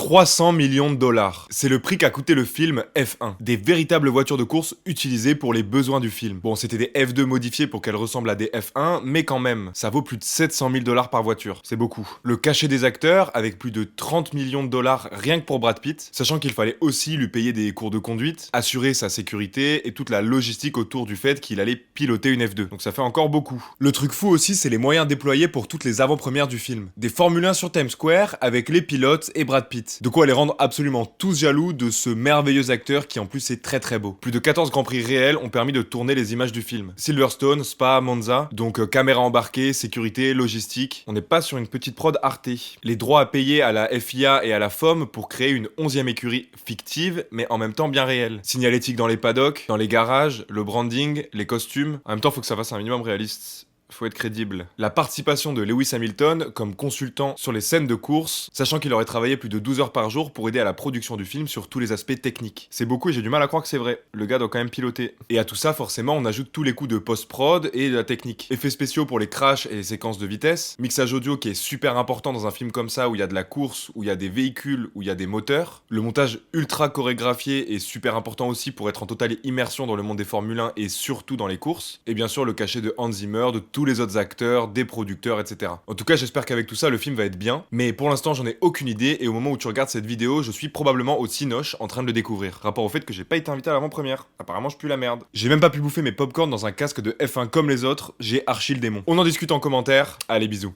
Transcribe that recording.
300 millions de dollars. C'est le prix qu'a coûté le film F1. Des véritables voitures de course utilisées pour les besoins du film. Bon, c'était des F2 modifiées pour qu'elles ressemblent à des F1, mais quand même, ça vaut plus de 700 000 dollars par voiture. C'est beaucoup. Le cachet des acteurs, avec plus de 30 millions de dollars rien que pour Brad Pitt, sachant qu'il fallait aussi lui payer des cours de conduite, assurer sa sécurité et toute la logistique autour du fait qu'il allait piloter une F2. Donc ça fait encore beaucoup. Le truc fou aussi, c'est les moyens déployés pour toutes les avant-premières du film. Des Formule 1 sur Times Square avec les pilotes et Brad Pitt. De quoi les rendre absolument tous jaloux de ce merveilleux acteur qui en plus est très très beau. Plus de 14 grands prix réels ont permis de tourner les images du film. Silverstone, Spa, Monza, donc caméra embarquée, sécurité, logistique. On n'est pas sur une petite prod Arte. Les droits à payer à la FIA et à la FOM pour créer une 11e écurie fictive, mais en même temps bien réelle. Signalétique dans les paddocks, dans les garages, le branding, les costumes. En même temps, faut que ça fasse un minimum réaliste. Faut être crédible. La participation de Lewis Hamilton comme consultant sur les scènes de course, sachant qu'il aurait travaillé plus de 12 heures par jour pour aider à la production du film sur tous les aspects techniques. C'est beaucoup et j'ai du mal à croire que c'est vrai. Le gars doit quand même piloter. Et à tout ça, forcément, on ajoute tous les coups de post-prod et de la technique. Effets spéciaux pour les crashs et les séquences de vitesse. Mixage audio qui est super important dans un film comme ça où il y a de la course, où il y a des véhicules, où il y a des moteurs. Le montage ultra chorégraphié est super important aussi pour être en totale immersion dans le monde des Formule 1 et surtout dans les courses. Et bien sûr, le cachet de Hans Zimmer, de tous les autres acteurs, des producteurs, etc. En tout cas, j'espère qu'avec tout ça, le film va être bien, mais pour l'instant, j'en ai aucune idée, et au moment où tu regardes cette vidéo, je suis probablement au Cinoche en train de le découvrir. Rapport au fait que j'ai pas été invité à l'avant-première. Apparemment, je pue la merde. J'ai même pas pu bouffer mes popcorn dans un casque de F1 comme les autres, j'ai archi le démon. On en discute en commentaire, allez bisous.